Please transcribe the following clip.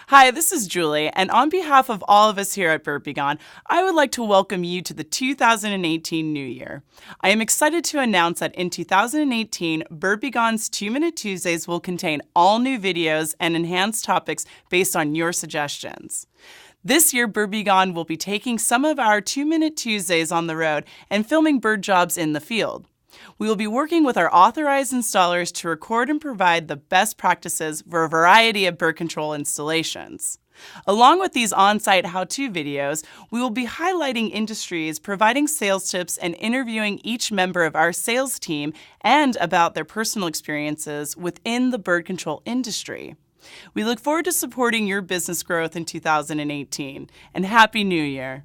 Hi, this is Julie, and on behalf of all of us here at BurpyGon, I would like to welcome you to the 2018 New Year. I am excited to announce that in 2018, BurpyGon's 2-Minute Tuesdays will contain all new videos and enhanced topics based on your suggestions. This year, BurpyGon will be taking some of our 2-Minute Tuesdays on the road and filming bird jobs in the field. We will be working with our authorized installers to record and provide the best practices for a variety of bird control installations. Along with these on-site how-to videos, we will be highlighting industries, providing sales tips, and interviewing each member of our sales team and about their personal experiences within the bird control industry. We look forward to supporting your business growth in 2018, and Happy New Year!